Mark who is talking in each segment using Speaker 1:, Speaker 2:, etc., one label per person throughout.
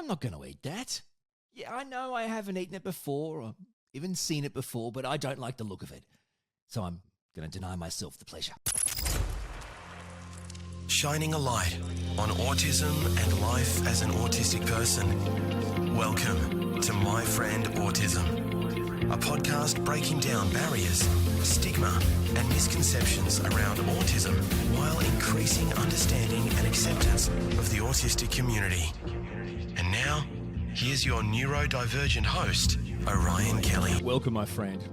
Speaker 1: I'm not going to eat that. Yeah, I know I haven't eaten it before or even seen it before, but I don't like the look of it. So I'm going to deny myself the pleasure.
Speaker 2: Shining a light on autism and life as an autistic person. Welcome to My Friend Autism, a podcast breaking down barriers, stigma, and misconceptions around autism while increasing understanding and acceptance of the autistic community. And now, here's your neurodivergent host, Orion Kelly.
Speaker 1: Welcome, my friend.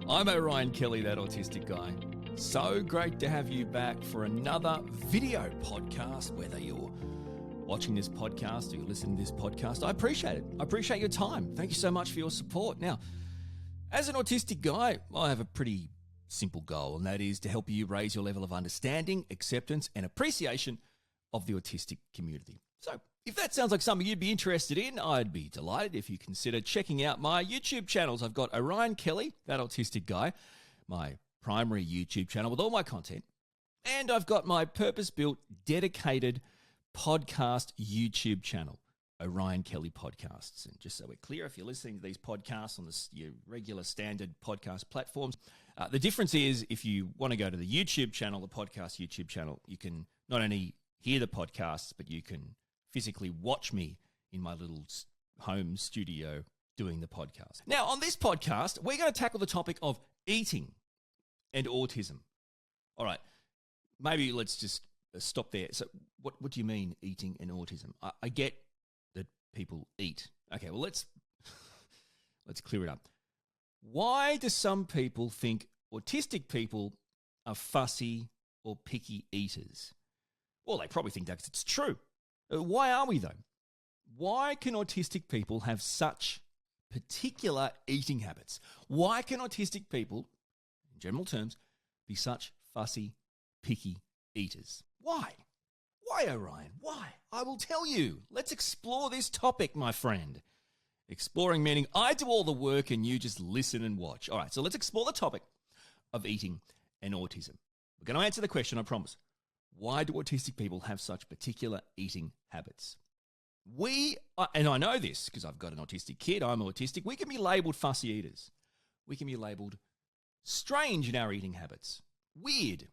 Speaker 1: I'm Orion Kelly, that autistic guy. So great to have you back for another video podcast, whether you're watching this podcast or you're listening to this podcast. I appreciate it. I appreciate your time. Thank you so much for your support. Now, as an autistic guy, I have a pretty simple goal, and that is to help you raise your level of understanding, acceptance, and appreciation of the autistic community. So if that sounds like something you'd be interested in, I'd be delighted if you consider checking out my YouTube channels. I've got Orion Kelly, that autistic guy, my primary YouTube channel with all my content, and I've got my purpose-built, dedicated podcast YouTube channel, Orion Kelly Podcasts. And just so we're clear, if you're listening to these podcasts on your regular standard podcast platforms, the difference is if you want to go to the YouTube channel, the podcast YouTube channel, you can not only hear the podcasts, but you can physically watch me in my little home studio doing the podcast. Now, on this podcast, we're going to tackle the topic of eating and autism. All right, maybe let's just stop there. So what do you mean eating and autism? I get that people eat. Okay, well, let's clear it up. Why do some people think autistic people are fussy or picky eaters? Well, they probably think that it's true. Why are we, though? Why can autistic people have such particular eating habits? Why can autistic people, in general terms, be such fussy, picky eaters? Why? Why, Orion? Why? I will tell you. Let's explore this topic, my friend. Exploring meaning I do all the work and you just listen and watch. All right, so let's explore the topic of eating and autism. We're going to answer the question, I promise. Why do autistic people have such particular eating habits? And I know this because I've got an autistic kid, I'm autistic, we can be labelled fussy eaters. We can be labelled strange in our eating habits. Weird.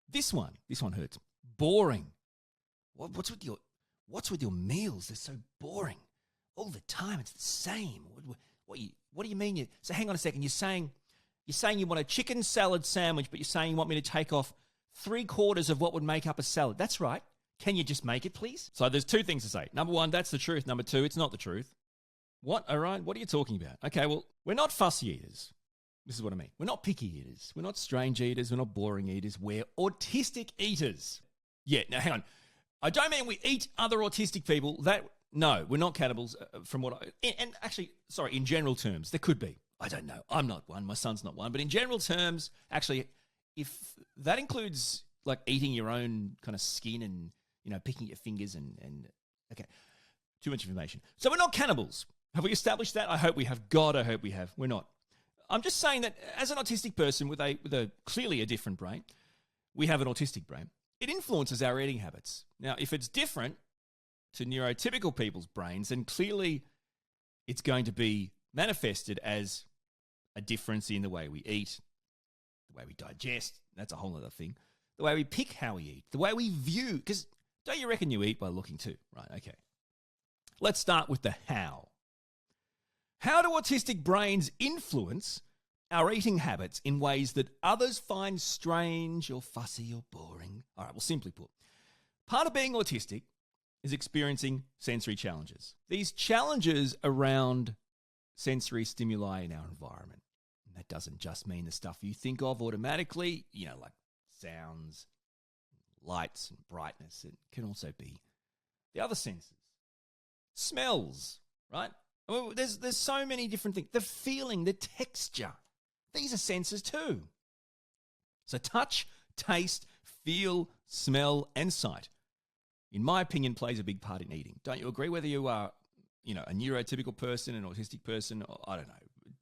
Speaker 1: This one hurts. Boring. What's with your meals? They're so boring. All the time, it's the same. What do you mean? So hang on a second. You're saying you want a chicken salad sandwich, but you're saying you want me to take off 3/4 of what would make up a salad. That's right. Can you just make it, please? So there's two things to say. Number one, that's the truth. Number two, it's not the truth. What, Orion? What are you talking about? Okay, well, we're not fussy eaters. This is what I mean. We're not picky eaters. We're not strange eaters. We're not boring eaters. We're autistic eaters. Yeah, now hang on. I don't mean we eat other autistic people. No, we're not cannibals in general terms, there could be. I don't know. I'm not one. My son's not one. But in general terms, actually, if that includes like eating your own kind of skin and, picking your fingers and okay, too much information. So we're not cannibals. Have we established that? I hope we have. God, I hope we have. We're not. I'm just saying that as an autistic person with a clearly a different brain, we have an autistic brain. It influences our eating habits. Now, if it's different to neurotypical people's brains, then clearly it's going to be manifested as a difference in the way we eat, the way we digest. That's a whole other thing. The way we pick how we eat, the way we view, because don't you reckon you eat by looking too? Right, okay. Let's start with the how. How do autistic brains influence our eating habits in ways that others find strange or fussy or boring? All right, well, simply put, part of being autistic is experiencing sensory challenges. These challenges around sensory stimuli in our environment. And that doesn't just mean the stuff you think of automatically, like sounds, lights and brightness. It can also be the other senses. Smells, right? Well, there's so many different things. The feeling, the texture. These are senses too. So touch, taste, feel, smell, and sight, in my opinion, plays a big part in eating. Don't you agree? Whether you are, a neurotypical person, an autistic person, or, I don't know.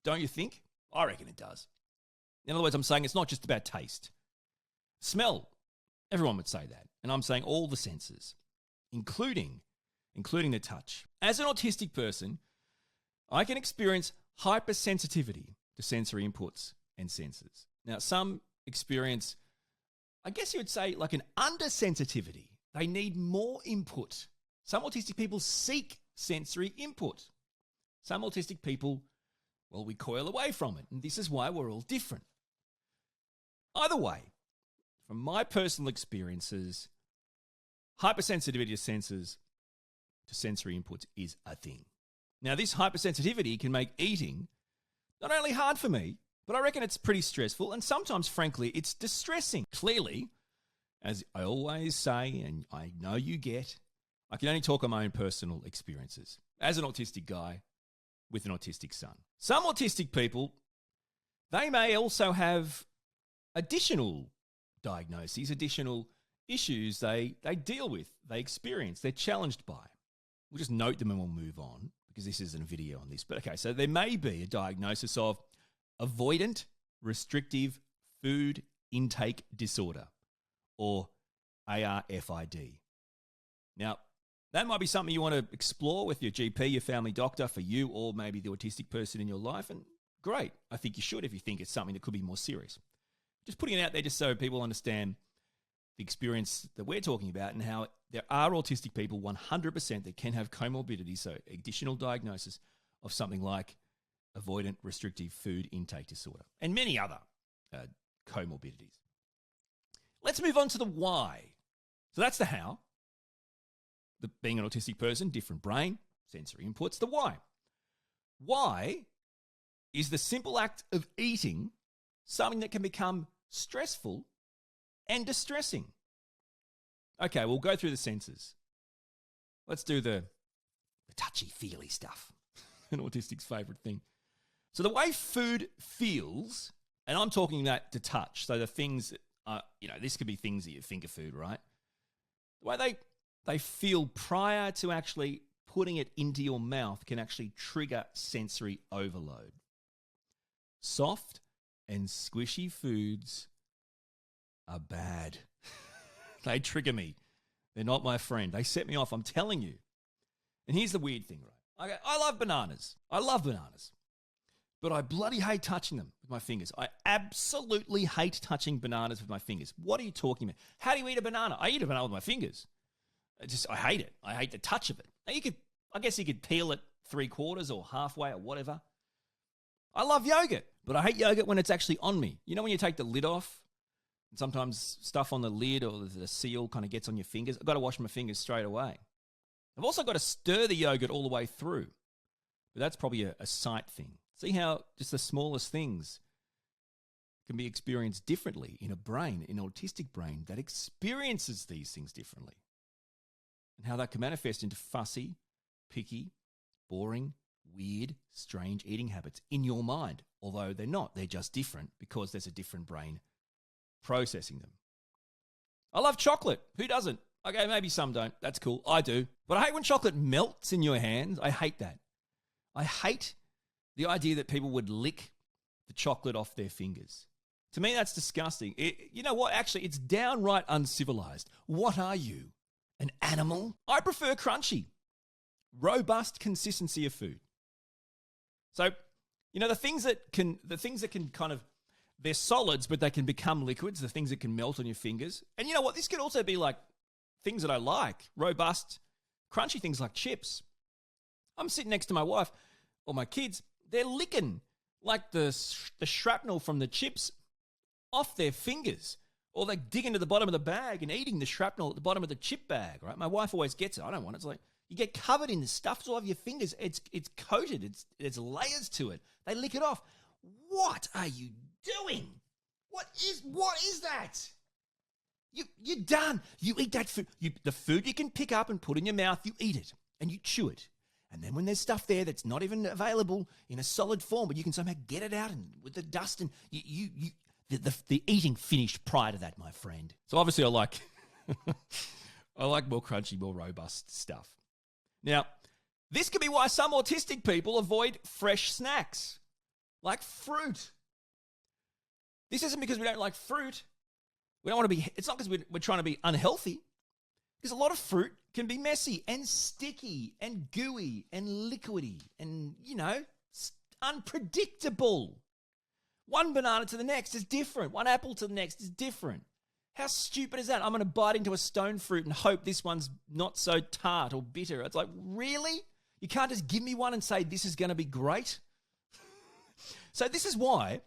Speaker 1: Don't you think? I reckon it does. In other words, I'm saying it's not just about taste. Smell, everyone would say that. And I'm saying all the senses, including including the touch. As an autistic person, I can experience hypersensitivity to sensory inputs and senses. Now, some experience, I guess you would say, like an undersensitivity. They need more input. Some autistic people seek sensory input. Some autistic people, well, we coil away from it, and this is why we're all different. Either way, from my personal experiences, hypersensitivity to senses, to sensory inputs is a thing. Now, this hypersensitivity can make eating not only hard for me, but I reckon it's pretty stressful, and sometimes, frankly, it's distressing. Clearly, as I always say, and I know you get, I can only talk on my own personal experiences as an autistic guy with an autistic son. Some autistic people, they may also have additional diagnoses, additional issues they deal with, they experience, they're challenged by. We'll just note them and we'll move on because this isn't a video on this. But okay, so there may be a diagnosis of avoidant restrictive food intake disorder, or ARFID. Now, that might be something you want to explore with your GP, your family doctor, for you, or maybe the autistic person in your life. And great, I think you should if you think it's something that could be more serious. Just putting it out there just so people understand the experience that we're talking about and how there are autistic people 100% that can have comorbidities, so additional diagnosis of something like avoidant restrictive food intake disorder and many other comorbidities. Let's move on to the why. So that's the how. Being an autistic person, different brain, sensory inputs. The why. Why is the simple act of eating something that can become stressful and distressing? Okay, we'll go through the senses. Let's do the touchy-feely stuff. An autistic's favourite thing. So the way food feels, and I'm talking that to touch, so the things that this could be things that you think of food, right? The way they feel prior to actually putting it into your mouth can actually trigger sensory overload. Soft and squishy foods are bad. They trigger me. They're not my friend. They set me off, I'm telling you. And here's the weird thing, right? Okay, I love bananas. I love bananas. But I bloody hate touching them with my fingers. I absolutely hate touching bananas with my fingers. What are you talking about? How do you eat a banana? I eat a banana with my fingers. I hate it. I hate the touch of it. Now I guess you could peel it 3/4 or halfway or whatever. I love yogurt, but I hate yogurt when it's actually on me. You know when you take the lid off? And sometimes stuff on the lid or the seal kind of gets on your fingers. I've got to wash my fingers straight away. I've also got to stir the yogurt all the way through. But that's probably a sight thing. See how just the smallest things can be experienced differently in a brain, in an autistic brain that experiences these things differently. And how that can manifest into fussy, picky, boring, weird, strange eating habits in your mind. Although they're not, they're just different because there's a different brain processing them. I love chocolate. Who doesn't? Okay, maybe some don't. That's cool. I do. But I hate when chocolate melts in your hands. I hate that. I hate the idea that people would lick the chocolate off their fingers. To me, that's disgusting. You know what? Actually, it's downright uncivilized. What are you? An animal? I prefer crunchy, robust consistency of food. So, the things that can kind of, they're solids, but they can become liquids, the things that can melt on your fingers. And you know what? This could also be like things that I like, robust, crunchy things like chips. I'm sitting next to my wife or my kids. They're licking like the shrapnel from the chips off their fingers. Or they dig into the bottom of the bag and eating the shrapnel at the bottom of the chip bag, right? My wife always gets it. I don't want it. It's like you get covered in the stuff. It's all over your fingers. It's coated. There's layers to it. They lick it off. What are you doing? What is that? You're done. You eat that food. The food you can pick up and put in your mouth, you eat it and you chew it. And then when there's stuff there that's not even available in a solid form, but you can somehow get it out and with the dust and the eating finished prior to that, my friend. So obviously I like more crunchy, more robust stuff. Now, this could be why some autistic people avoid fresh snacks, like fruit. This isn't because we don't like fruit. We don't want to be. It's not because we're trying to be unhealthy. Because a lot of fruit can be messy and sticky and gooey and liquidy and, unpredictable. One banana to the next is different. One apple to the next is different. How stupid is that? I'm going to bite into a stone fruit and hope this one's not so tart or bitter. It's like, really? You can't just give me one and say this is going to be great? So this is why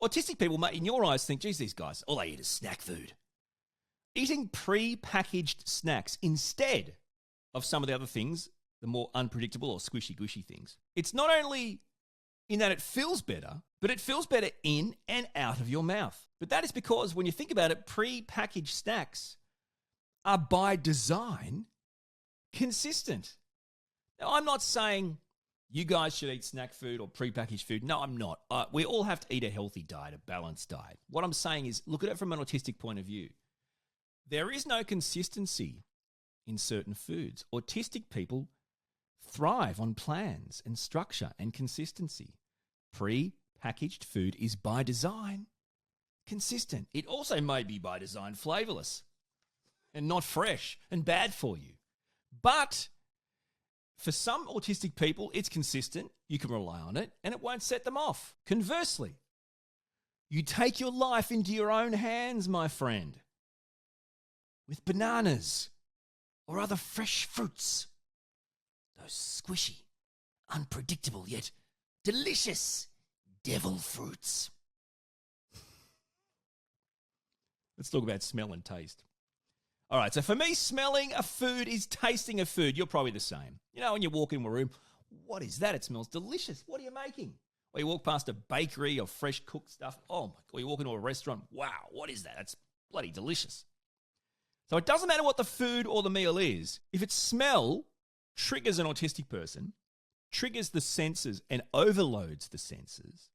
Speaker 1: autistic people might, in your eyes, think, geez, these guys, all they eat is snack food. Eating pre-packaged snacks instead of some of the other things, the more unpredictable or squishy-gushy things. It's not only in that it feels better, but it feels better in and out of your mouth. But that is because when you think about it, pre-packaged snacks are by design consistent. Now, I'm not saying you guys should eat snack food or pre-packaged food. No, I'm not. We all have to eat a healthy diet, a balanced diet. What I'm saying is look at it from an autistic point of view. There is no consistency in certain foods. Autistic people thrive on plans and structure and consistency. Pre-packaged food is by design consistent. It also may be by design flavorless and not fresh and bad for you. But for some autistic people, it's consistent. You can rely on it and it won't set them off. Conversely, you take your life into your own hands, my friend, with bananas or other fresh fruits. Those squishy, unpredictable yet delicious devil fruits. Let's talk about smell and taste. All right, so for me, smelling a food is tasting a food. You're probably the same. When you walk in a room, what is that? It smells delicious. What are you making? Or you walk past a bakery of fresh cooked stuff. Oh, my God. Or you walk into a restaurant. Wow, what is that? That's bloody delicious. So it doesn't matter what the food or the meal is. If its smell triggers an autistic person, triggers the senses and overloads the senses,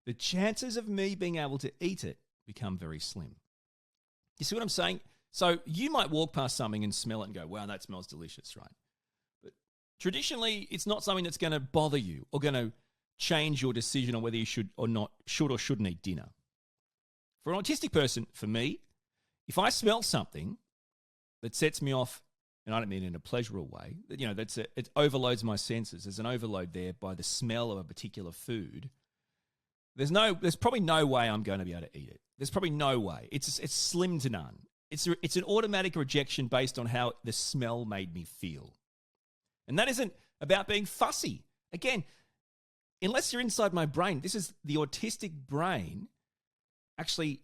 Speaker 1: the chances of me being able to eat it become very slim. You see what I'm saying? So you might walk past something and smell it and go, wow, that smells delicious, right? But traditionally, it's not something that's going to bother you or going to change your decision on whether you should or shouldn't eat dinner. For an autistic person, for me, if I smell something that sets me off, and I don't mean in a pleasurable way, it overloads my senses. There's an overload there by the smell of a particular food. There's probably no way I'm going to be able to eat it. There's probably no way. It's slim to none. It's an automatic rejection based on how the smell made me feel. And that isn't about being fussy. Again, unless you're inside my brain, this is the autistic brain actually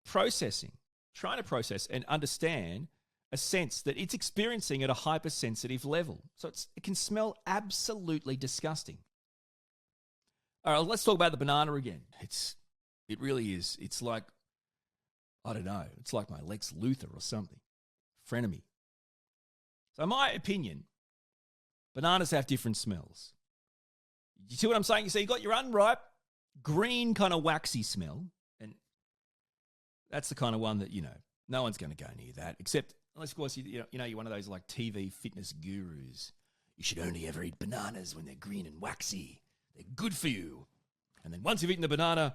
Speaker 1: trying to process and understand a sense that it's experiencing at a hypersensitive level. So it can smell absolutely disgusting. All right, let's talk about the banana again. It really is. It's like, I don't know, it's like my Lex Luthor or something. Frenemy. So in my opinion, bananas have different smells. You see what I'm saying? So you got your unripe, green kind of waxy smell, and that's the kind of one that, no one's going to go near that, except, unless, of course, you're one of those like TV fitness gurus. You should only ever eat bananas when they're green and waxy. They're good for you. And then once you've eaten the banana,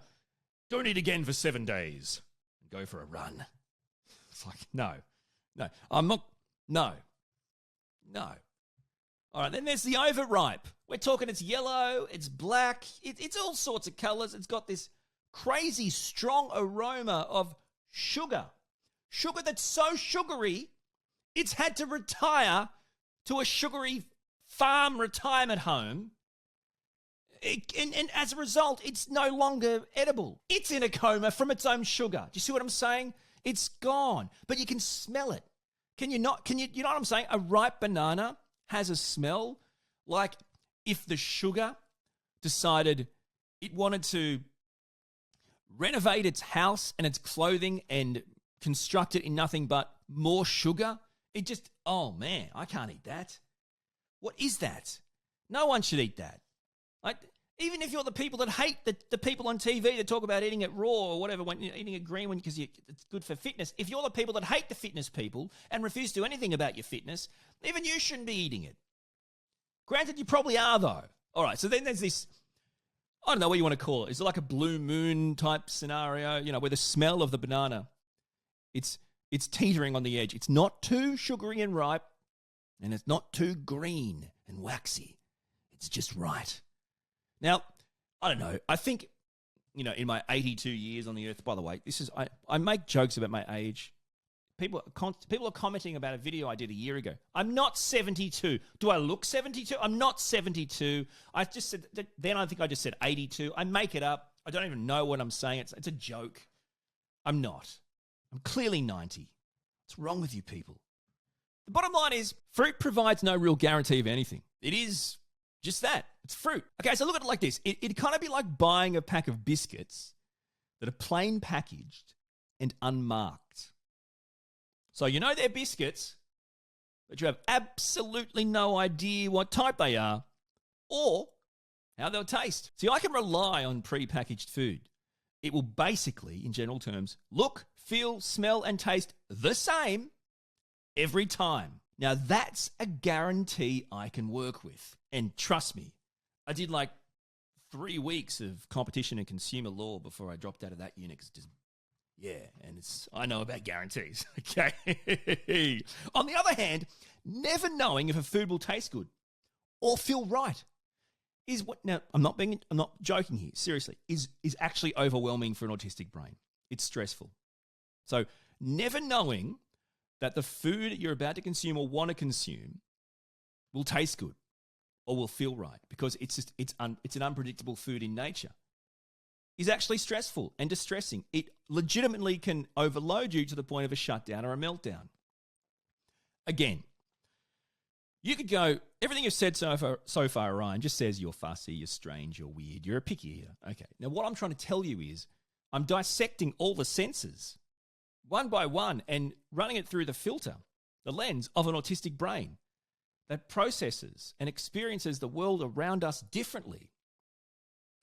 Speaker 1: don't eat again for 7 days. And go for a run. It's like, no. I'm not, no. All right, then there's the overripe. We're talking it's yellow, it's black, it's all sorts of colours. It's got this crazy strong aroma of sugar. Sugar that's so sugary, it's had to retire to a sugary farm retirement home. And as a result, it's no longer edible. It's in a coma from its own sugar. Do you see what I'm saying? It's gone, but you can smell it. Can you not? You know what I'm saying? A ripe banana has a smell like if the sugar decided it wanted to renovate its house and its clothing and construct it in nothing but more sugar. It just, oh man, I can't eat that. What is that? No one should eat that. Like, even if you're the people that hate the people on TV that talk about eating it raw or whatever, eating it green because it's good for fitness. If you're the people that hate the fitness people and refuse to do anything about your fitness, even you shouldn't be eating it. Granted, you probably are, though. All right, so then there's this, I don't know what you want to call it. Is it like a blue moon type scenario, where the smell of the banana, it's It's teetering on the edge. It's not too sugary and ripe, and it's not too green and waxy. It's just right. Now, I don't know. I think, in my 82 years on the earth, by the way, I make jokes about my age. People are commenting about a video I did a year ago. I'm not 72. Do I look 72? I'm not 72. I just said, then I think I just said 82. I make it up. I don't even know what I'm saying. It's a joke. I'm not. I'm clearly 90. What's wrong with you people? The bottom line is fruit provides no real guarantee of anything. It is just that. It's fruit. Okay, so look at it like this. It'd kind of be like buying a pack of biscuits that are plain packaged and unmarked. So they're biscuits, but you have absolutely no idea what type they are or how they'll taste. See, I can rely on pre-packaged food. It will basically, in general terms, look, feel, smell, and taste the same every time. Now, that's a guarantee I can work with. And trust me, I did like 3 weeks of competition and consumer law before I dropped out of that unit. And I know about guarantees, okay? On the other hand, never knowing if a food will taste good or feel right is what, now, I'm not joking here, seriously, is actually overwhelming for an autistic brain. It's stressful. So never knowing that the food you're about to consume or want to consume will taste good or will feel right because it's an unpredictable food in nature is actually stressful and distressing. It legitimately can overload you to the point of a shutdown or a meltdown. Again, you could go, everything you've said so far, Ryan, just says you're fussy, you're strange, you're weird, you're a picky eater. Okay, now what I'm trying to tell you is I'm dissecting all the senses one by one and running it through the filter, the lens of an autistic brain that processes and experiences the world around us differently.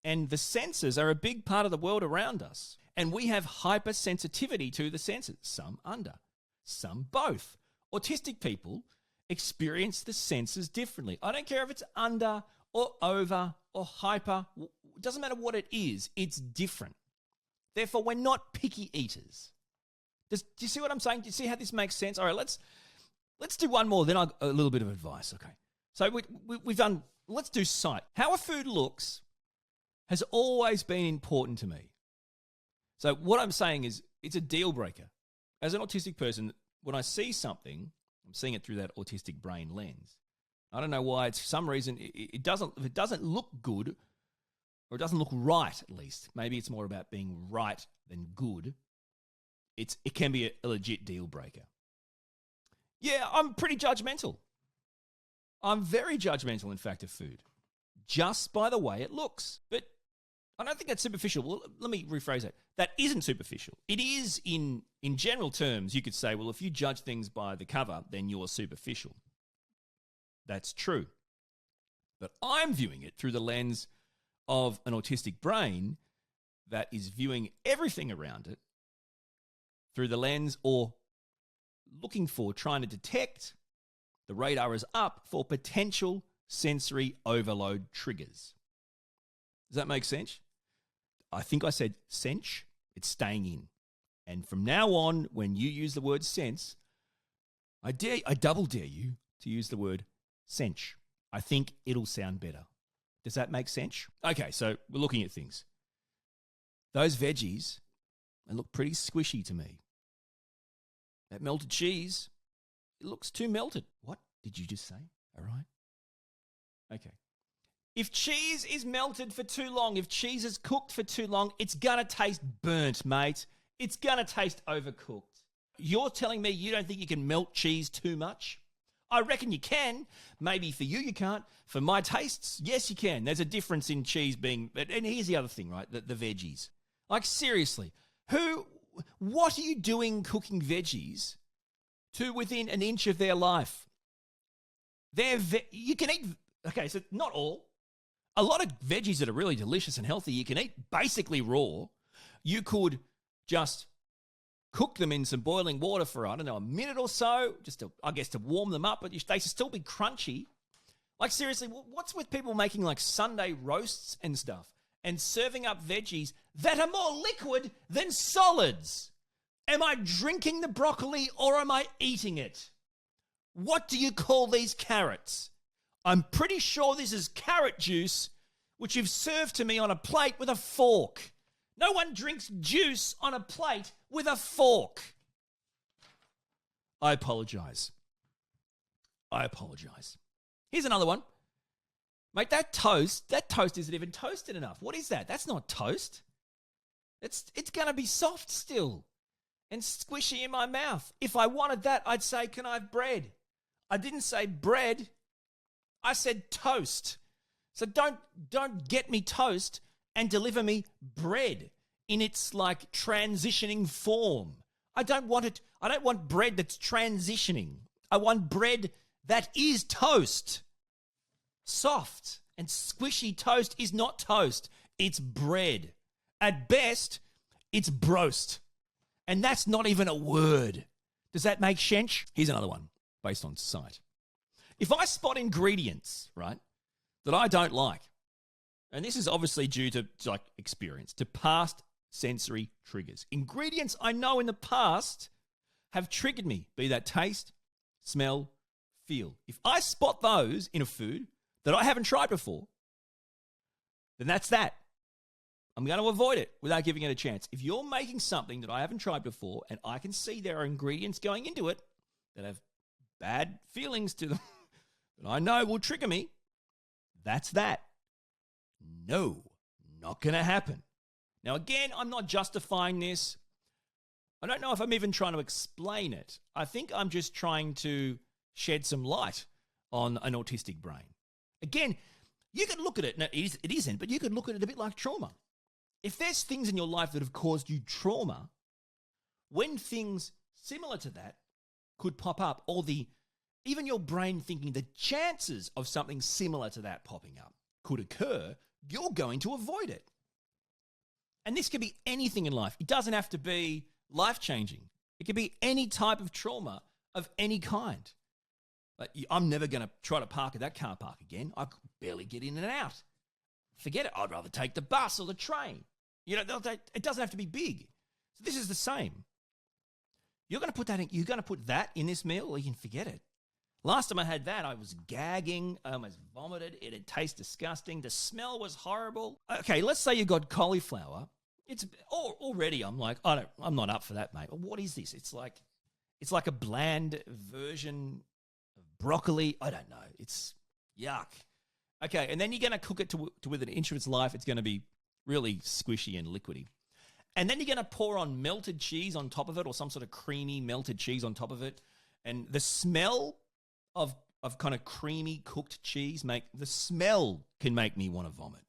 Speaker 1: And the senses are a big part of the world around us. And we have hypersensitivity to the senses, some under, some both. Autistic people experience the senses differently. I don't care if it's under or over or hyper. It doesn't matter what it is. It's different. Therefore, we're not picky eaters. Do you see what I'm saying? Do you see how this makes sense? All right, let's do one more, then a little bit of advice, okay? So we've done, let's do sight. How a food looks has always been important to me. So what I'm saying is it's a deal breaker. As an autistic person, when I see something, I'm seeing it through that autistic brain lens. I don't know why. It's for some reason it doesn't look good, or it doesn't look right at least. Maybe it's more about being right than good. It can be a legit deal breaker. Yeah, I'm pretty judgmental. I'm very judgmental, in fact, of food, just by the way it looks. But I don't think that's superficial. Well, let me rephrase that. That isn't superficial. It is in general terms, you could say, well, if you judge things by the cover, then you're superficial. That's true. But I'm viewing it through the lens of an autistic brain that is viewing everything around it through the lens or looking for, trying to detect, the radar is up for potential sensory overload triggers. Does that make sense? I think I said sense. It's staying in. And from now on, when you use the word sense, I double dare you to use the word sense. I think it'll sound better. Does that make sense? Okay, so we're looking at things. Those veggies, they look pretty squishy to me. That melted cheese, it looks too melted. What did you just say? All right. Okay. If cheese is melted for too long, if cheese is cooked for too long, it's going to taste burnt, mate. It's going to taste overcooked. You're telling me you don't think you can melt cheese too much? I reckon you can. Maybe for you can't. For my tastes, yes, you can. There's a difference in cheese being... And here's the other thing, right? The veggies. Like, seriously, what are you doing cooking veggies to within an inch of their life? You can eat... Okay, so not all. A lot of veggies that are really delicious and healthy, you can eat basically raw. You could just cook them in some boiling water for, I don't know, a minute or so, just to, I guess, to warm them up, but they should still be crunchy. Like, seriously, what's with people making, like, Sunday roasts and stuff and serving up veggies that are more liquid than solids? Am I drinking the broccoli or am I eating it? What do you call these carrots? I'm pretty sure this is carrot juice, which you've served to me on a plate with a fork. No one drinks juice on a plate with a fork. I apologize. Here's another one. Mate, that toast isn't even toasted enough. What is that? That's not toast. It's going to be soft still and squishy in my mouth. If I wanted that, I'd say, can I have bread? I didn't say bread. I said toast. So don't get me toast and deliver me bread in its like transitioning form. I don't want it. I don't want bread that's transitioning. I want bread that is toast. Soft and squishy toast is not toast. It's bread. At best, it's broast. And that's not even a word. Does that make sense? Here's another one based on sight. If I spot ingredients, right, that I don't like, and this is obviously due to like experience, to past sensory triggers. Ingredients I know in the past have triggered me, be that taste, smell, feel. If I spot those in a food that I haven't tried before, then that's that. I'm going to avoid it without giving it a chance. If you're making something that I haven't tried before and I can see there are ingredients going into it that have bad feelings to them that I know will trigger me, that's that. No, not going to happen. Now, again, I'm not justifying this. I don't know if I'm even trying to explain it. I think I'm just trying to shed some light on an autistic brain. Again, you could look at it, no, it isn't, but you could look at it a bit like trauma. If there's things in your life that have caused you trauma, when things similar to that could pop up, or even your brain thinking the chances of something similar to that popping up could occur, you're going to avoid it. And this could be anything in life. It doesn't have to be life-changing. It could be any type of trauma of any kind. Like, I'm never going to try to park at that car park again. I could barely get in and out. Forget it. I'd rather take the bus or the train. You know, it doesn't have to be big. So this is the same. You're going to put that in this meal, or you can forget it. Last time I had that, I was gagging. I almost vomited. It had tasted disgusting. The smell was horrible. Okay, let's say you got cauliflower. It's already. I'm like, I'm not up for that, mate. What is this? It's like a bland version of broccoli. I don't know. It's yuck. Okay, and then you're going to cook it to within an inch of its life. It's going to be really squishy and liquidy. And then you're going to pour on melted cheese on top of it, or some sort of creamy melted cheese on top of it. And the smell of kind of creamy cooked cheese, the smell can make me want to vomit,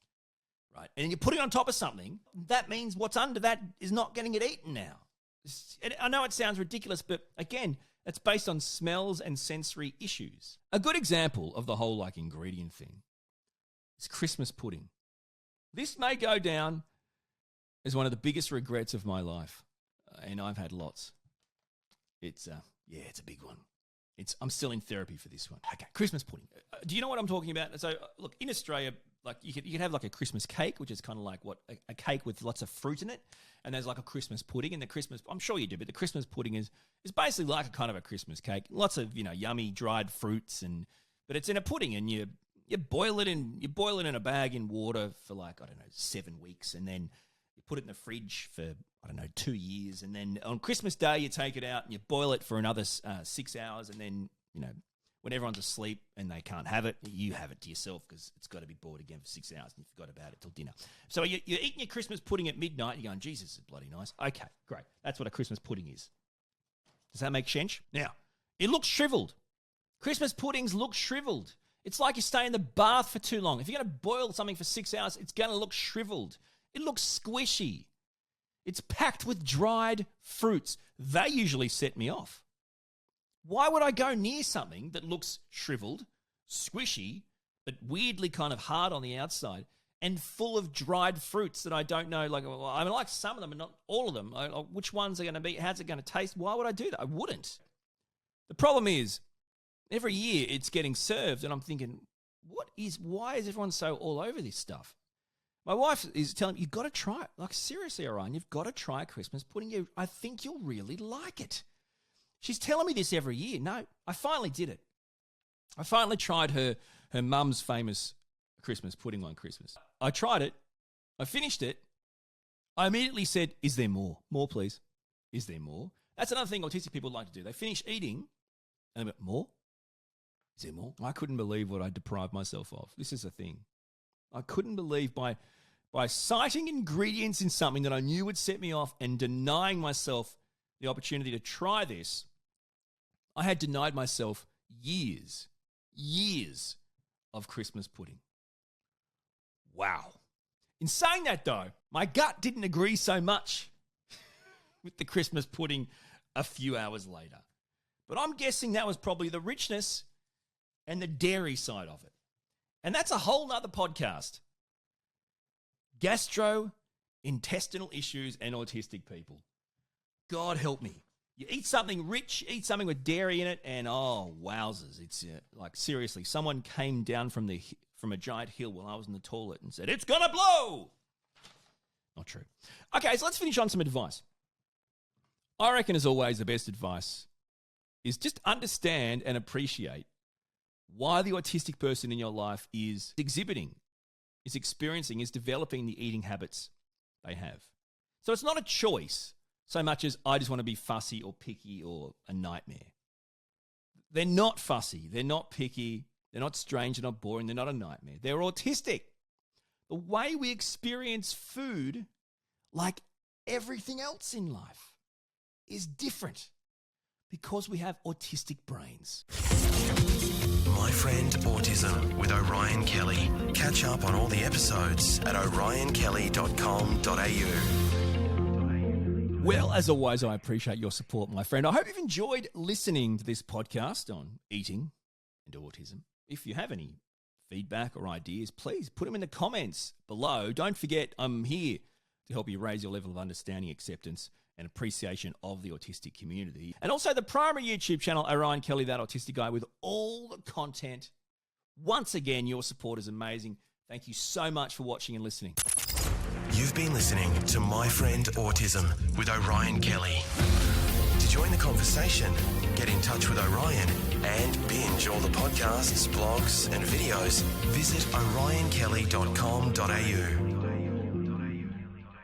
Speaker 1: right? And you put it on top of something, that means what's under that is not going to get eaten now. I know it sounds ridiculous, but again, it's based on smells and sensory issues. A good example of the whole like ingredient thing is Christmas pudding. This may go down as one of the biggest regrets of my life, and I've had lots. It's a big one. I'm still in therapy for this one. Okay, Christmas pudding. Do you know what I'm talking about? So, look, in Australia, like you could have like a Christmas cake, which is kind of like a cake with lots of fruit in it, and there's like a Christmas pudding. And I'm sure you do, but the Christmas pudding is basically like a kind of a Christmas cake. Lots of yummy dried fruits, but it's in a pudding, and you boil it in a bag in water for like 7 weeks, and then you put it in the fridge for 2 years, and then on Christmas Day you take it out and you boil it for another 6 hours, and then when everyone's asleep and they can't have it, you have it to yourself because it's got to be boiled again for 6 hours and you forgot about it till dinner. So you're eating your Christmas pudding at midnight. You're going, Jesus, this is bloody nice. Okay, great. That's what a Christmas pudding is. Does that make sense? Now, it looks shriveled. Christmas puddings look shriveled. It's like you stay in the bath for too long. If you're going to boil something for 6 hours, it's going to look shriveled. It looks squishy. It's packed with dried fruits. They usually set me off. Why would I go near something that looks shriveled, squishy, but weirdly kind of hard on the outside, and full of dried fruits that I don't know? Like, I like some of them, but not all of them. Which ones are going to be? How's it going to taste? Why would I do that? I wouldn't. The problem is, every year it's getting served, and I'm thinking, why is everyone so all over this stuff? My wife is telling me, you've got to try it. Like, seriously, Orion, you've got to try Christmas pudding. I think you'll really like it. She's telling me this every year. No, I finally did it. I finally tried her mum's famous Christmas pudding one Christmas. I tried it. I finished it. I immediately said, is there more? More, please. Is there more? That's another thing autistic people like to do. They finish eating and they went, more? Is there more? I couldn't believe what I deprived myself of. This is a thing. I couldn't believe by citing ingredients in something that I knew would set me off and denying myself the opportunity to try this, I had denied myself years of Christmas pudding. Wow. In saying that, though, my gut didn't agree so much with the Christmas pudding a few hours later. But I'm guessing that was probably the richness and the dairy side of it. And that's a whole nother podcast. Gastrointestinal issues and autistic people. God help me. You eat something rich, eat something with dairy in it, and oh, wowzers. It's like, seriously, someone came down from a giant hill while I was in the toilet and said, it's going to blow. Not true. Okay, so let's finish on some advice. I reckon, as always, the best advice is just understand and appreciate why the autistic person in your life is exhibiting, is experiencing, is developing the eating habits they have. So it's not a choice so much as I just want to be fussy or picky or a nightmare. They're not fussy. They're not picky. They're not strange. They're not boring. They're not a nightmare. They're autistic. The way we experience food, like everything else in life, is different because we have autistic brains.
Speaker 2: My Friend Autism with Orion Kelly. Catch up on all the episodes at orionkelly.com.au.
Speaker 1: Well, as always, I appreciate your support, my friend. I hope you've enjoyed listening to this podcast on eating and autism. If you have any feedback or ideas, please put them in the comments below. Don't forget, I'm here to help you raise your level of understanding, acceptance, and appreciation of the autistic community. And also the primary YouTube channel, Orion Kelly, That Autistic Guy, with all the content. Once again, your support is amazing. Thank you so much for watching and listening.
Speaker 2: You've been listening to My Friend Autism with Orion Kelly. To join the conversation, get in touch with Orion and binge all the podcasts, blogs and videos, visit orionkelly.com.au.